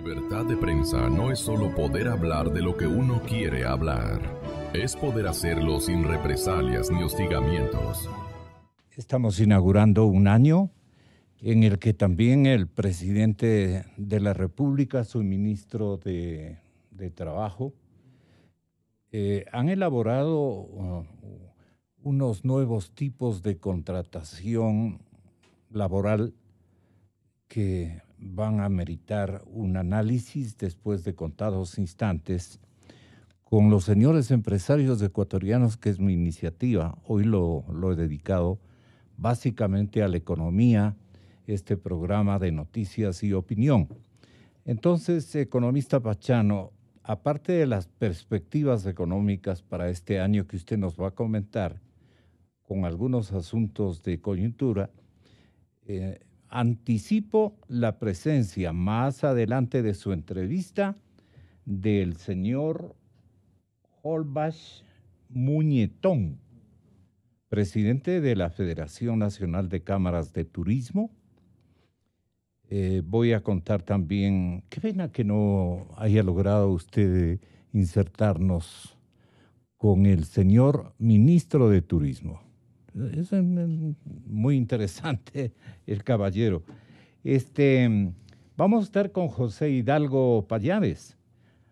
Libertad de prensa no es solo poder hablar de lo que uno quiere hablar. Es poder hacerlo sin represalias ni hostigamientos. Estamos inaugurando un año en el que también el presidente de la República, su ministro de Trabajo, han elaborado unos nuevos tipos de contratación laboral que van a meritar un análisis después de contados instantes con los señores empresarios ecuatorianos, que es mi iniciativa. Hoy lo he dedicado básicamente a la economía, este programa de noticias y opinión. Entonces, economista Pachano, aparte de las perspectivas económicas para este año que usted nos va a comentar, con algunos asuntos de coyuntura, anticipo la presencia más adelante de su entrevista del señor Holbach Muñetón, presidente de la Federación Nacional de Cámaras de Turismo. Voy a contar también, qué pena que no haya logrado usted insertarnos con el señor ministro de Turismo. Es muy interesante el caballero. Vamos a estar con José Hidalgo Pallares.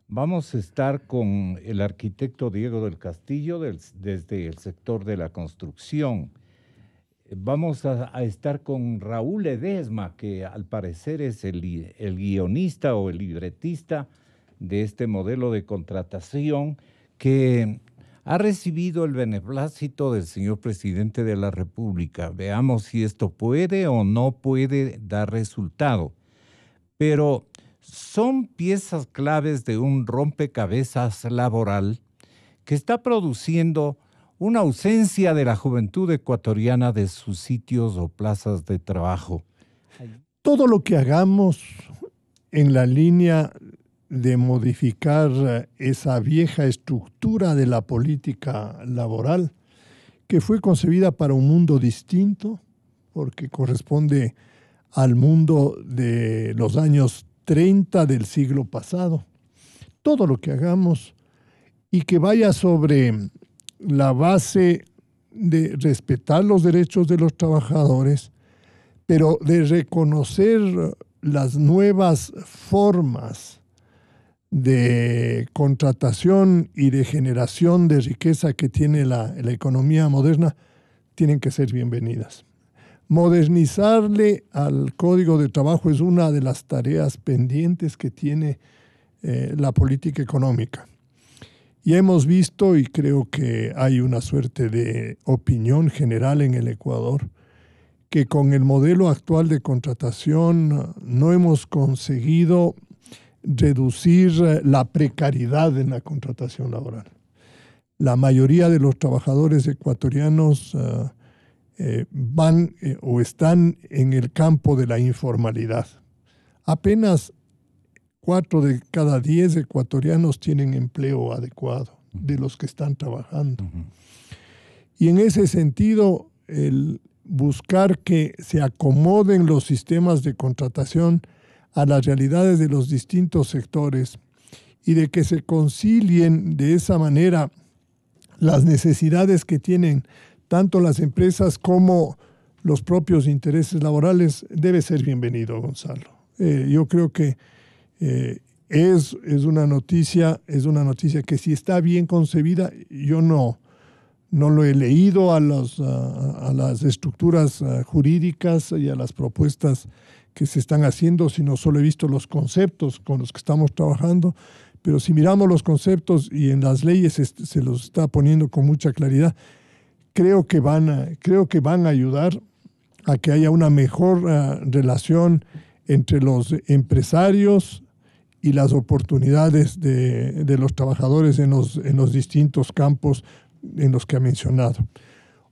Vamos a estar con el arquitecto Diego del Castillo desde el sector de la construcción. Vamos a estar con Raúl Ledesma, que al parecer es el guionista o el libretista de este modelo de contratación que ha recibido el beneplácito del señor presidente de la República. Veamos si esto puede o no puede dar resultado. Pero son piezas claves de un rompecabezas laboral que está produciendo una ausencia de la juventud ecuatoriana de sus sitios o plazas de trabajo. Todo lo que hagamos en la línea de modificar esa vieja estructura de la política laboral que fue concebida para un mundo distinto, porque corresponde al mundo de los años 30 del siglo pasado. Todo lo que hagamos y que vaya sobre la base de respetar los derechos de los trabajadores, pero de reconocer las nuevas formas de contratación y de generación de riqueza que tiene la economía moderna, tienen que ser bienvenidas. Modernizarle al Código de Trabajo es una de las tareas pendientes que tiene la política económica. Y hemos visto, y creo que hay una suerte de opinión general en el Ecuador, que con el modelo actual de contratación no hemos conseguido reducir la precariedad en la contratación laboral. La mayoría de los trabajadores ecuatorianos van o están en el campo de la informalidad. Apenas 4 de cada 10 ecuatorianos tienen empleo adecuado de los que están trabajando. Y en ese sentido, el buscar que se acomoden los sistemas de contratación a las realidades de los distintos sectores y de que se concilien de esa manera las necesidades que tienen tanto las empresas como los propios intereses laborales, debe ser bienvenido, Gonzalo. Yo creo que es una noticia que si está bien concebida, yo no lo he leído a las estructuras jurídicas y a las propuestas que se están haciendo, sino solo he visto los conceptos con los que estamos trabajando. Pero si miramos los conceptos y en las leyes se los está poniendo con mucha claridad, creo que van a ayudar a que haya una mejor relación entre los empresarios y las oportunidades de los trabajadores en los distintos campos en los que ha mencionado.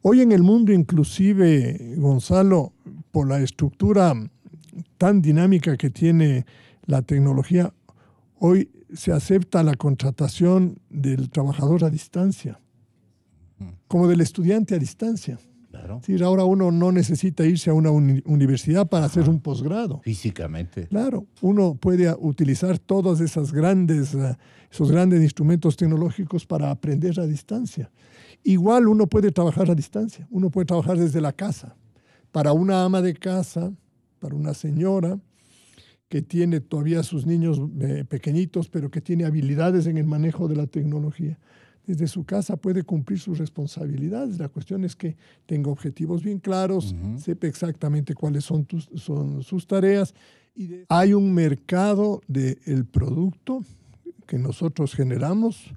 Hoy en el mundo, inclusive, Gonzalo, por la estructura tan dinámica que tiene la tecnología, hoy se acepta la contratación del trabajador a distancia, como del estudiante a distancia. Claro. Es decir, ahora uno no necesita irse a una universidad para hacer un posgrado. Físicamente. Claro, uno puede utilizar todos esos grandes instrumentos tecnológicos para aprender a distancia. Igual uno puede trabajar a distancia, uno puede trabajar desde la casa. Para una ama de casa, para una señora que tiene todavía sus niños pequeñitos, pero que tiene habilidades en el manejo de la tecnología, desde su casa puede cumplir sus responsabilidades. La cuestión es que tenga objetivos bien claros, sepa exactamente cuáles son sus tareas. Hay un mercado del producto que nosotros generamos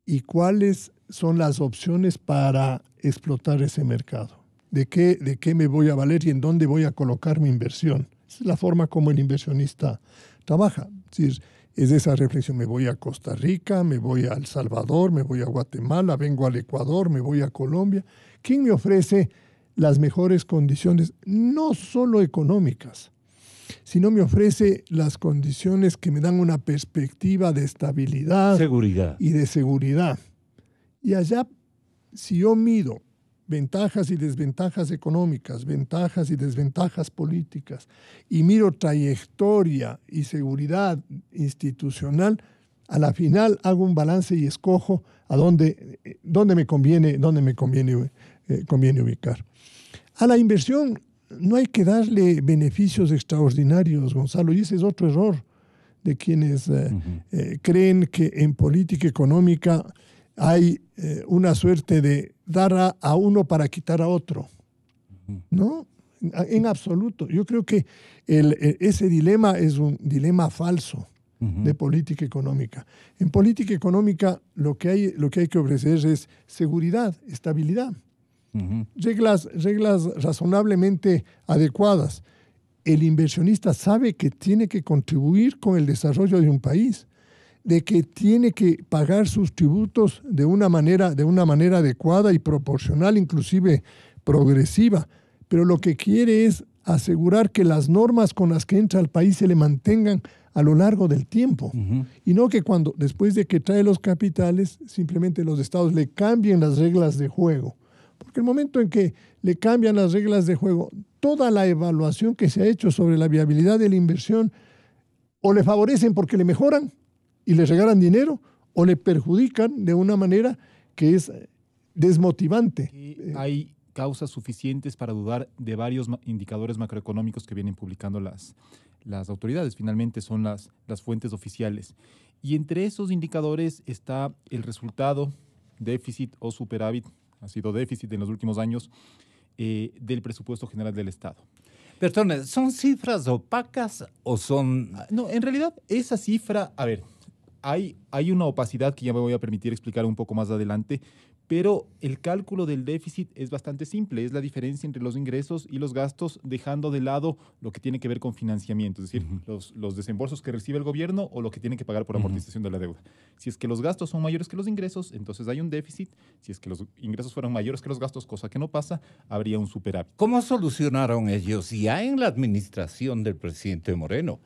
y cuáles son las opciones para explotar ese mercado. ¿De qué me voy a valer y en dónde voy a colocar mi inversión? Esa es la forma como el inversionista trabaja. Es decir, es esa reflexión, me voy a Costa Rica, me voy a El Salvador, me voy a Guatemala, vengo al Ecuador, me voy a Colombia. ¿Quién me ofrece las mejores condiciones, no solo económicas, sino me ofrece las condiciones que me dan una perspectiva de estabilidad y de seguridad? Y allá, si yo mido ventajas y desventajas económicas, ventajas y desventajas políticas, y miro trayectoria y seguridad institucional, a la final hago un balance y escojo a dónde me conviene ubicar. A la inversión no hay que darle beneficios extraordinarios, Gonzalo, y ese es otro error de quienes creen que en política económica hay una suerte de dar a uno para quitar a otro. ¿No? En absoluto. Yo creo que ese dilema es un dilema falso de política económica. En política económica lo que hay que ofrecer es seguridad, estabilidad, reglas razonablemente adecuadas. El inversionista sabe que tiene que contribuir con el desarrollo de un país, de que tiene que pagar sus tributos de una manera adecuada y proporcional, inclusive progresiva, pero lo que quiere es asegurar que las normas con las que entra al país se le mantengan a lo largo del tiempo, y no que después de que trae los capitales, simplemente los estados le cambien las reglas de juego. Porque el momento en que le cambian las reglas de juego, toda la evaluación que se ha hecho sobre la viabilidad de la inversión, o le favorecen porque le mejoran y le regalan dinero, o le perjudican de una manera que es desmotivante. Hay causas suficientes para dudar de varios indicadores macroeconómicos que vienen publicando las autoridades. Finalmente son las fuentes oficiales. Y entre esos indicadores está el resultado, déficit o superávit, ha sido déficit en los últimos años, del presupuesto general del Estado. Perdón, ¿son cifras opacas o son...? No, en realidad esa cifra, a ver, hay una opacidad que ya me voy a permitir explicar un poco más adelante, pero el cálculo del déficit es bastante simple, es la diferencia entre los ingresos y los gastos, dejando de lado lo que tiene que ver con financiamiento, es decir, los desembolsos que recibe el gobierno o lo que tiene que pagar por amortización de la deuda. Si es que los gastos son mayores que los ingresos, entonces hay un déficit. Si es que los ingresos fueron mayores que los gastos, cosa que no pasa, habría un superávit. ¿Cómo solucionaron ellos ya en la administración del presidente Moreno?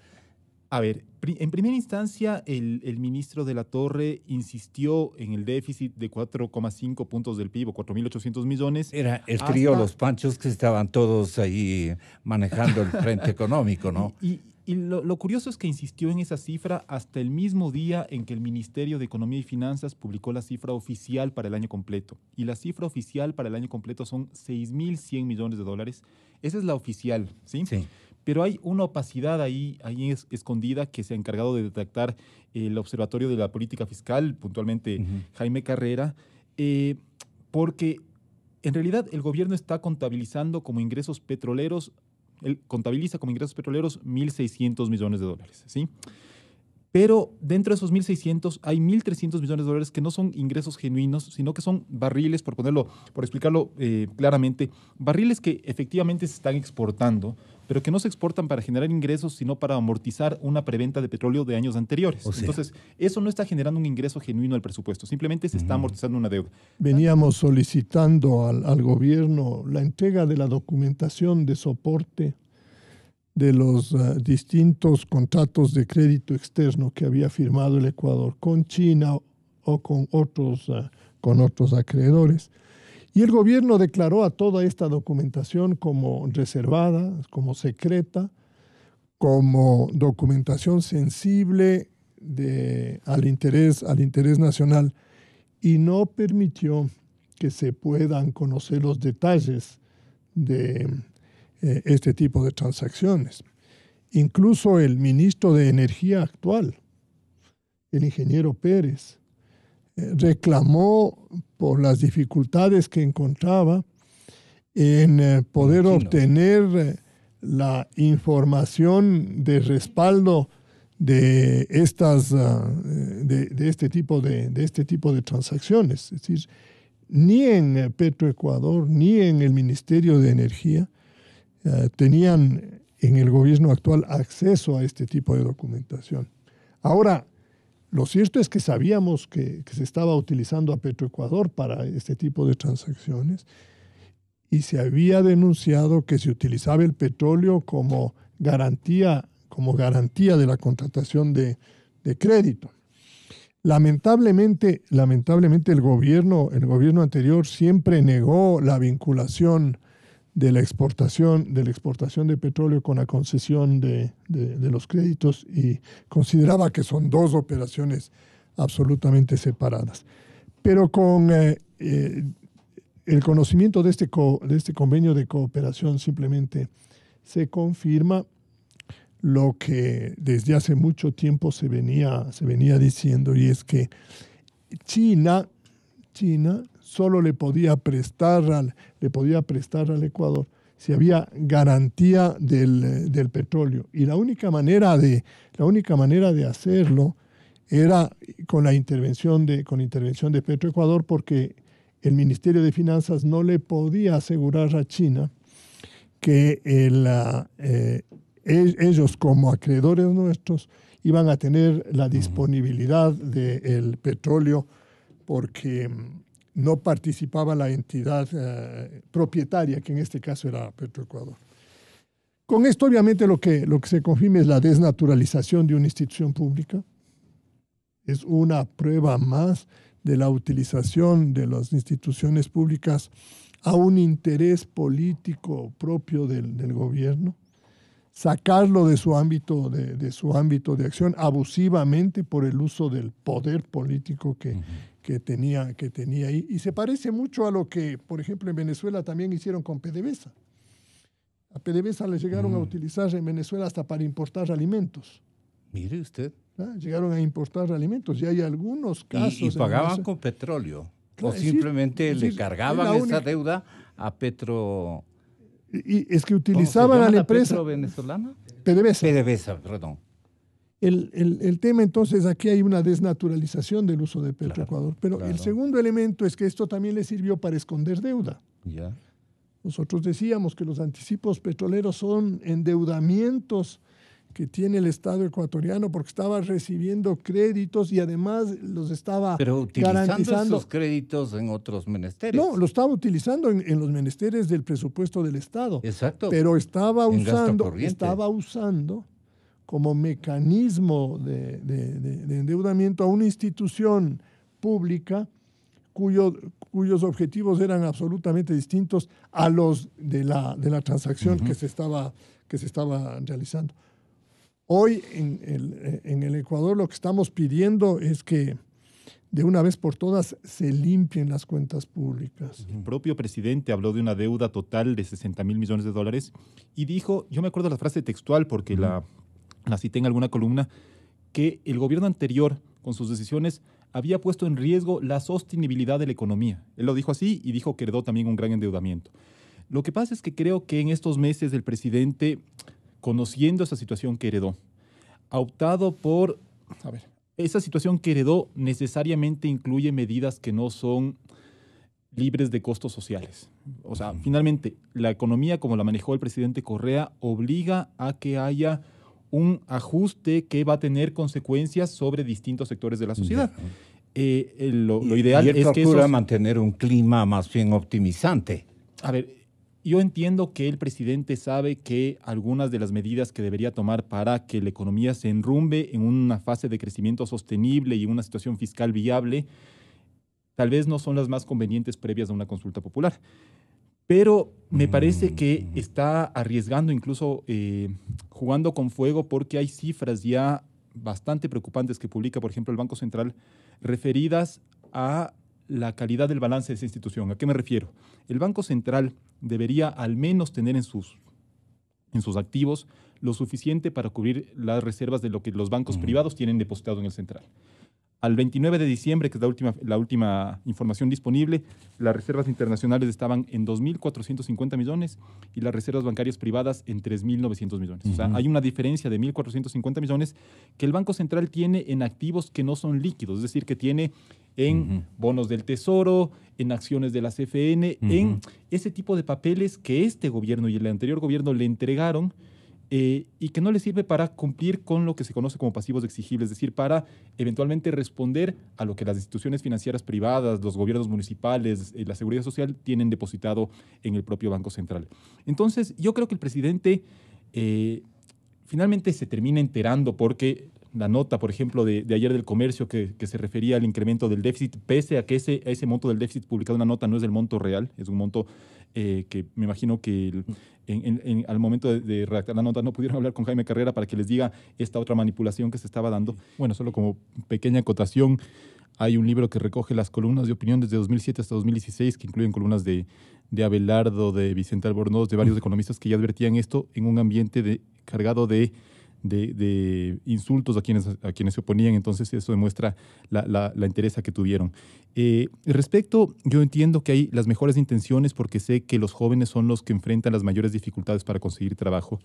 A ver, en primera instancia, el ministro de la Torre insistió en el déficit de 4,5 puntos del PIB, o 4.800 millones. Era el trío Los Panchos que estaban todos ahí manejando el frente económico, ¿no? Y lo curioso es que insistió en esa cifra hasta el mismo día en que el Ministerio de Economía y Finanzas publicó la cifra oficial para el año completo. Y la cifra oficial para el año completo son 6.100 millones de dólares. Esa es la oficial, ¿sí? Sí. Pero hay una opacidad ahí escondida que se ha encargado de detectar el Observatorio de la Política Fiscal, puntualmente Jaime Carrera, porque en realidad el gobierno está contabilizando como ingresos petroleros, él contabiliza como ingresos petroleros 1.600 millones de dólares, ¿sí? Pero dentro de esos 1.600 hay 1.300 millones de dólares que no son ingresos genuinos, sino que son barriles, por explicarlo claramente, barriles que efectivamente se están exportando, pero que no se exportan para generar ingresos, sino para amortizar una preventa de petróleo de años anteriores. Entonces, eso no está generando un ingreso genuino al presupuesto, simplemente se está amortizando una deuda. Veníamos solicitando al gobierno la entrega de la documentación de soporte de los distintos contratos de crédito externo que había firmado el Ecuador con China o con otros acreedores. Y el gobierno declaró a toda esta documentación como reservada, como secreta, como documentación sensible al interés nacional, y no permitió que se puedan conocer los detalles de este tipo de transacciones. Incluso el ministro de Energía actual, el ingeniero Pérez, reclamó por las dificultades que encontraba en poder obtener la información de respaldo de este tipo de transacciones. Es decir, ni en Petroecuador ni en el Ministerio de Energía tenían en el gobierno actual acceso a este tipo de documentación. Ahora, lo cierto es que sabíamos que se estaba utilizando a Petroecuador para este tipo de transacciones, y se había denunciado que se utilizaba el petróleo como garantía de la contratación de crédito. Lamentablemente el gobierno anterior siempre negó la vinculación de la exportación de petróleo con la concesión de los créditos, y consideraba que son dos operaciones absolutamente separadas. Pero con el conocimiento de este convenio de cooperación, simplemente se confirma lo que desde hace mucho tiempo se venía diciendo, y es que China solo le podía prestar al Ecuador si había garantía del petróleo. Y la única manera de hacerlo era con intervención de Petroecuador, porque el Ministerio de Finanzas no le podía asegurar a China que ellos, como acreedores nuestros, iban a tener la disponibilidad del petróleo, porque no participaba la entidad propietaria, que en este caso era Petroecuador. Con esto, obviamente, lo que se confirma es la desnaturalización de una institución pública. Es una prueba más de la utilización de las instituciones públicas a un interés político propio del gobierno, sacarlo de su ámbito de acción abusivamente por el uso del poder político que tenía ahí. Y se parece mucho a lo que, por ejemplo, en Venezuela también hicieron con PDVSA. A PDVSA le llegaron a utilizar en Venezuela hasta para importar alimentos. Mire usted. Llegaron a importar alimentos, y hay algunos casos. Y pagaban con petróleo. Claro, o simplemente le cargaban esa deuda a Petro. Y es que utilizaban a la empresa. ¿Petro venezolana? PDVSA. PDVSA, perdón. El tema, entonces, aquí hay una desnaturalización del uso de Petroecuador. Pero el segundo elemento es que esto también le sirvió para esconder deuda. Ya. Nosotros decíamos que los anticipos petroleros son endeudamientos que tiene el Estado ecuatoriano, porque estaba recibiendo créditos y además los estaba pero utilizando garantizando esos créditos en otros menesteres. No, lo estaba utilizando en los menesteres del presupuesto del Estado. Exacto. Pero estaba usando como mecanismo de endeudamiento a una institución pública cuyos objetivos eran absolutamente distintos a los de la transacción que se estaba realizando. Hoy en el Ecuador lo que estamos pidiendo es que de una vez por todas se limpien las cuentas públicas. El propio presidente habló de una deuda total de $60 mil millones y dijo, yo me acuerdo la frase textual porque la cité en alguna columna, que el gobierno anterior con sus decisiones había puesto en riesgo la sostenibilidad de la economía. Él lo dijo así y dijo que heredó también un gran endeudamiento. Lo que pasa es que creo que en estos meses el presidente, conociendo esa situación que heredó, ha optado por, esa situación que heredó necesariamente incluye medidas que no son libres de costos sociales. O sea, finalmente, la economía como la manejó el presidente Correa obliga a que haya un ajuste que va a tener consecuencias sobre distintos sectores de la sociedad. Lo ideal es que procura mantener un clima más bien optimizante. Yo entiendo que el presidente sabe que algunas de las medidas que debería tomar para que la economía se enrumbe en una fase de crecimiento sostenible y una situación fiscal viable tal vez no son las más convenientes previas a una consulta popular. Pero me parece que está arriesgando, incluso jugando con fuego, porque hay cifras ya bastante preocupantes que publica, por ejemplo, el Banco Central, referidas a la calidad del balance de esa institución. ¿A qué me refiero? El Banco Central debería al menos tener en sus activos lo suficiente para cubrir las reservas de lo que los bancos privados tienen depositado en el central. Al 29 de diciembre, que es la última información disponible, las reservas internacionales estaban en 2.450 millones y las reservas bancarias privadas en 3.900 millones. O sea, hay una diferencia de 1.450 millones que el Banco Central tiene en activos que no son líquidos, es decir, que tiene en bonos del Tesoro, en acciones de la CFN, en ese tipo de papeles que este gobierno y el anterior gobierno le entregaron y que no le sirve para cumplir con lo que se conoce como pasivos exigibles, es decir, para eventualmente responder a lo que las instituciones financieras privadas, los gobiernos municipales, la seguridad social tienen depositado en el propio Banco Central. Entonces, yo creo que el presidente finalmente se termina enterando porque la nota, por ejemplo, de ayer del Comercio que se refería al incremento del déficit, pese a que ese monto del déficit publicado en una nota no es el monto real, es un monto que me imagino que al momento de redactar la nota no pudieron hablar con Jaime Carrera para que les diga esta otra manipulación que se estaba dando. Bueno, solo como pequeña acotación, hay un libro que recoge las columnas de opinión desde 2007 hasta 2016, que incluyen columnas de Abelardo, de Vicente Albornoz, de varios economistas que ya advertían esto en un ambiente cargado de insultos a quienes se oponían. Entonces eso demuestra la entereza que tuvieron. Respecto, yo entiendo que hay las mejores intenciones porque sé que los jóvenes son los que enfrentan las mayores dificultades para conseguir trabajo.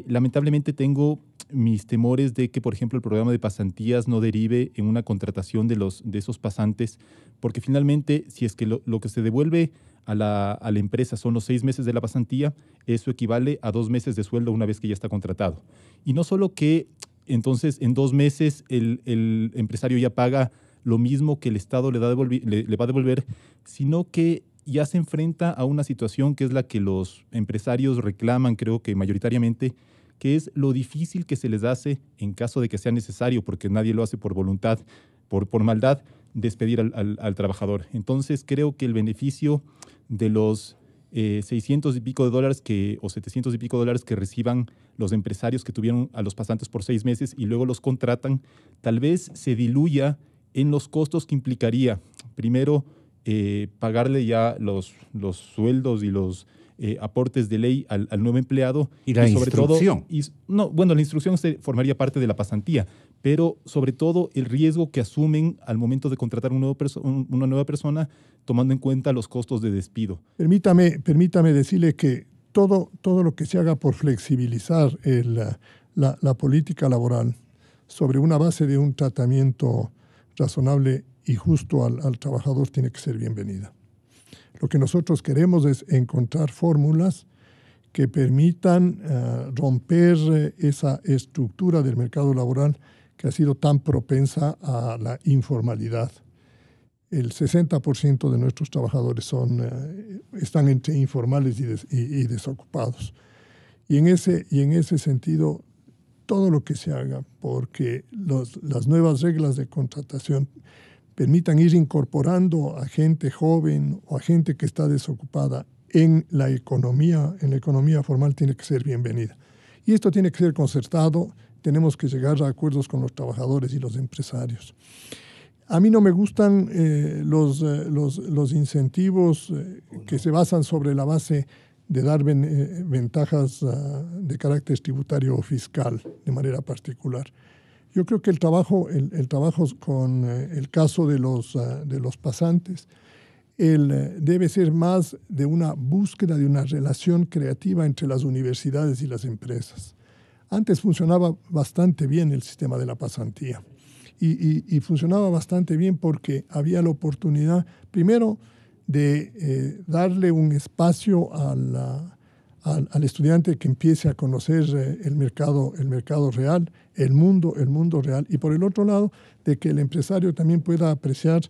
Lamentablemente tengo mis temores de que, por ejemplo, el programa de pasantías no derive en una contratación de esos pasantes, porque finalmente, si es que lo que se devuelve a la empresa son los 6 meses de la pasantía, eso equivale a 2 meses de sueldo una vez que ya está contratado. Y no solo que entonces en 2 meses el empresario ya paga lo mismo que el Estado le va a devolver, sino que ya se enfrenta a una situación que es la que los empresarios reclaman, creo que mayoritariamente, que es lo difícil que se les hace en caso de que sea necesario, porque nadie lo hace por voluntad, por maldad, despedir al trabajador. Entonces creo que el beneficio de los 600 y pico de dólares o 700 y pico de dólares que reciban los empresarios que tuvieron a los pasantes por 6 meses y luego los contratan, tal vez se diluya en los costos que implicaría, primero, pagarle ya los sueldos y los aportes de ley al nuevo empleado. Y la sobre instrucción. Todo, la instrucción formaría parte de la pasantía, pero sobre todo el riesgo que asumen al momento de contratar una nueva persona, tomando en cuenta los costos de despido. Permítame decirle que todo lo que se haga por flexibilizar la política laboral sobre una base de un tratamiento razonable y justo al trabajador tiene que ser bienvenida. Lo que nosotros queremos es encontrar fórmulas que permitan romper esa estructura del mercado laboral que ha sido tan propensa a la informalidad. El 60% de nuestros trabajadores están entre informales y desocupados. Y en ese sentido, todo lo que se haga porque las nuevas reglas de contratación permitan ir incorporando a gente joven o a gente que está desocupada en la economía formal tiene que ser bienvenida. Y esto tiene que ser concertado, tenemos que llegar a acuerdos con los trabajadores y los empresarios. A mí no me gustan los incentivos que se basan sobre la base de dar ventajas de carácter tributario o fiscal de manera particular. Yo creo que el trabajo con el caso de los pasantes, debe ser más de una búsqueda de una relación creativa entre las universidades y las empresas. Antes funcionaba bastante bien el sistema de la pasantía y funcionaba bastante bien porque había la oportunidad, primero, de darle un espacio al estudiante que empiece a conocer el mercado real, el mundo real, y por el otro lado, de que el empresario también pueda apreciar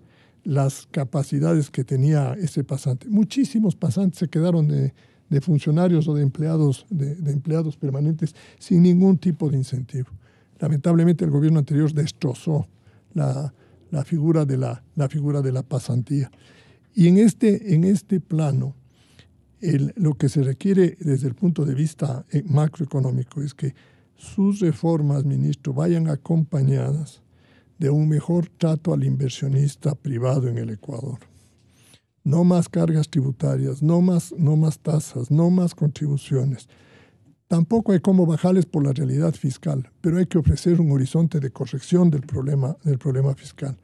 las capacidades que tenía ese pasante. Muchísimos pasantes se quedaron de funcionarios o de empleados permanentes sin ningún tipo de incentivo. Lamentablemente el gobierno anterior destrozó la la figura de la pasantía. Y en este plano, lo que se requiere desde el punto de vista macroeconómico es que sus reformas, ministro, vayan acompañadas de un mejor trato al inversionista privado en el Ecuador. No más cargas tributarias, no más tasas, no más contribuciones. Tampoco hay cómo bajarles por la realidad fiscal, pero hay que ofrecer un horizonte de corrección del problema fiscal.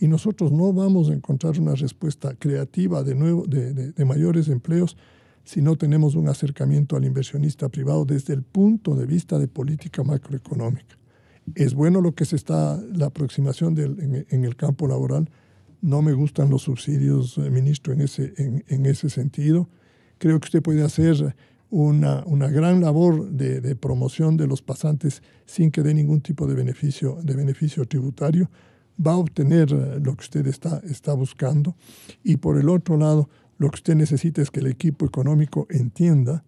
Y nosotros no vamos a encontrar una respuesta creativa de mayores empleos si no tenemos un acercamiento al inversionista privado desde el punto de vista de política macroeconómica. Es bueno la aproximación en el campo laboral. No me gustan los subsidios, ministro, en ese sentido. Creo que usted puede hacer una gran labor de promoción de los pasantes sin que dé ningún tipo de beneficio tributario. Va a obtener lo que usted está buscando. Y por el otro lado, lo que usted necesita es que el equipo económico entienda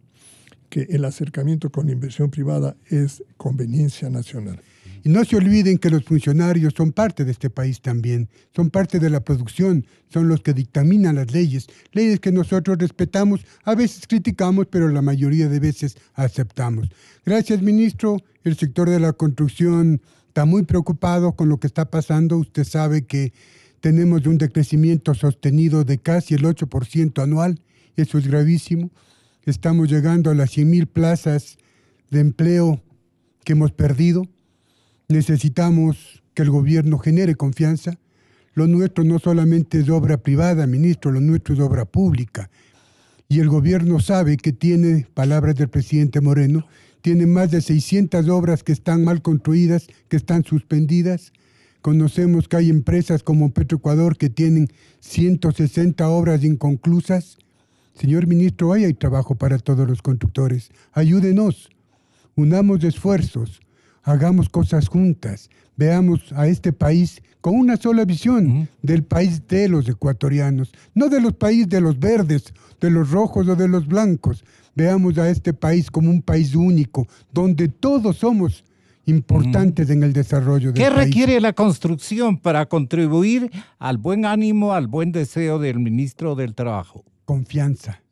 que el acercamiento con la inversión privada es conveniencia nacional. Y no se olviden que los funcionarios son parte de este país también, son parte de la producción, son los que dictaminan las leyes que nosotros respetamos, a veces criticamos, pero la mayoría de veces aceptamos. Gracias, ministro. El sector de la construcción está muy preocupado con lo que está pasando. Usted sabe que tenemos un decrecimiento sostenido de casi el 8% anual. Eso es gravísimo. Estamos llegando a las 100,000 plazas de empleo que hemos perdido. Necesitamos que el gobierno genere confianza. Lo nuestro no solamente es obra privada, ministro, lo nuestro es obra pública. Y el gobierno sabe que tiene, palabras del presidente Moreno, tiene más de 600 obras que están mal construidas, que están suspendidas. Conocemos que hay empresas como Petroecuador que tienen 160 obras inconclusas. Señor ministro, ahí hay trabajo para todos los constructores. Ayúdenos, unamos esfuerzos, hagamos cosas juntas, veamos a este país con una sola visión del país de los ecuatorianos, no de los países de los verdes, de los rojos o de los blancos. Veamos a este país como un país único, donde todos somos importantes en el desarrollo del país. ¿Qué requiere la construcción para contribuir al buen ánimo, al buen deseo del ministro del Trabajo? Confianza.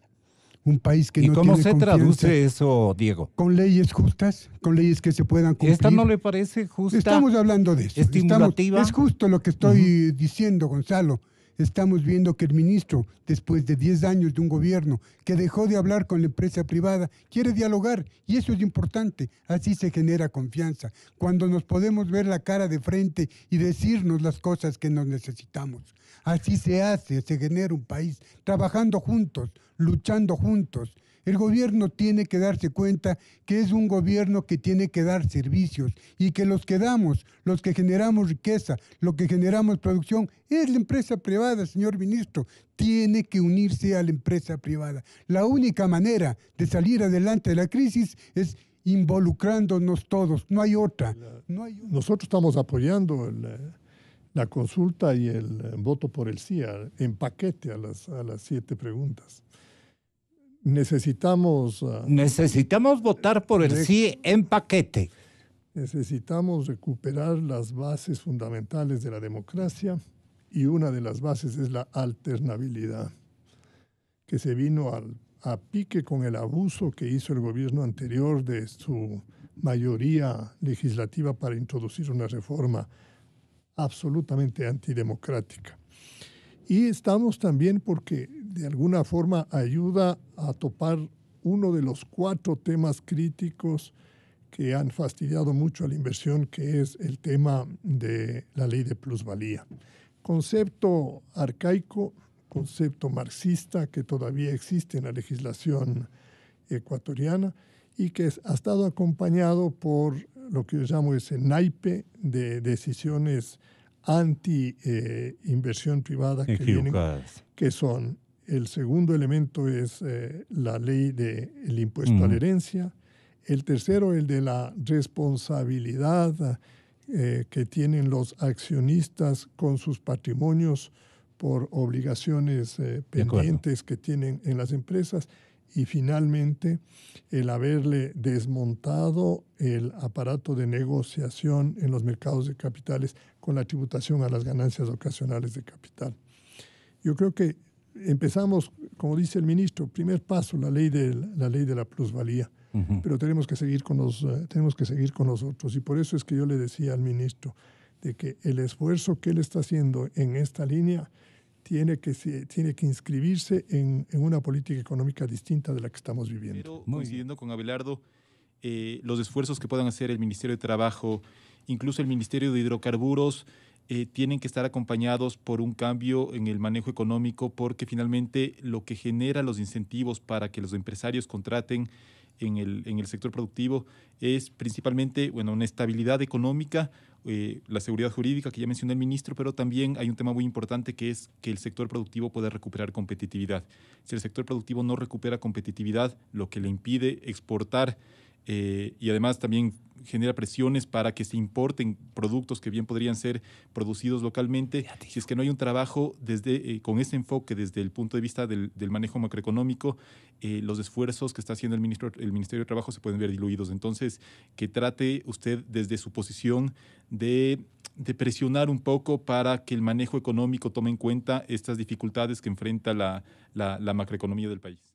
Un país que no tiene confianza. ¿Y cómo se traduce eso, Diego? Con leyes justas, con leyes que se puedan cumplir. ¿Esta no le parece justa? Estamos hablando de eso. ¿Estimulativa? Es justo lo que estoy diciendo, Gonzalo. Estamos viendo que el ministro, después de 10 años de un gobierno que dejó de hablar con la empresa privada, quiere dialogar, y eso es importante. Así se genera confianza. Cuando nos podemos ver la cara de frente y decirnos las cosas que nos necesitamos. Así se hace, se genera un país, trabajando juntos, luchando juntos. El gobierno tiene que darse cuenta que es un gobierno que tiene que dar servicios y que los que damos, los que generamos riqueza, los que generamos producción, es la empresa privada, señor ministro. Tiene que unirse a la empresa privada. La única manera de salir adelante de la crisis es involucrándonos todos. No hay otra. Nosotros estamos apoyando la consulta y el voto por el sí en paquete a las 7 preguntas. Necesitamos votar por el sí en paquete. Necesitamos recuperar las bases fundamentales de la democracia, y una de las bases es la alternabilidad, que se vino a pique con el abuso que hizo el gobierno anterior de su mayoría legislativa para introducir una reforma absolutamente antidemocrática. Y estamos también porque de alguna forma ayuda a topar uno de los 4 temas críticos que han fastidiado mucho a la inversión, que es el tema de la ley de plusvalía. Concepto arcaico, concepto marxista que todavía existe en la legislación ecuatoriana y que ha estado acompañado por lo que yo llamo ese naipe de decisiones anti-inversión privada que son, el segundo elemento es la ley del impuesto a la herencia, el tercero el de la responsabilidad que tienen los accionistas con sus patrimonios por obligaciones pendientes que tienen en las empresas, y finalmente el haberle desmontado el aparato de negociación en los mercados de capitales con la tributación a las ganancias ocasionales de capital. Yo creo que empezamos, como dice el ministro, primer paso, la ley de la plusvalía, pero tenemos que seguir con los otros, y por eso es que yo le decía al ministro de que el esfuerzo que él está haciendo en esta línea tiene que inscribirse en una política económica distinta de la que estamos viviendo. Pero coincidiendo con Abelardo, los esfuerzos que puedan hacer el Ministerio de Trabajo, incluso el Ministerio de Hidrocarburos, tienen que estar acompañados por un cambio en el manejo económico, porque finalmente lo que genera los incentivos para que los empresarios contraten en el sector productivo es principalmente, bueno, una estabilidad económica, la seguridad jurídica que ya mencionó el ministro, pero también hay un tema muy importante, que es que el sector productivo pueda recuperar competitividad. Si el sector productivo no recupera competitividad, lo que le impide exportar, y además también genera presiones para que se importen productos que bien podrían ser producidos localmente. Si es que no hay un trabajo con ese enfoque desde el punto de vista del manejo macroeconómico, los esfuerzos que está haciendo el Ministerio de Trabajo se pueden ver diluidos. Entonces, que trate usted desde su posición de presionar un poco para que el manejo económico tome en cuenta estas dificultades que enfrenta la macroeconomía del país.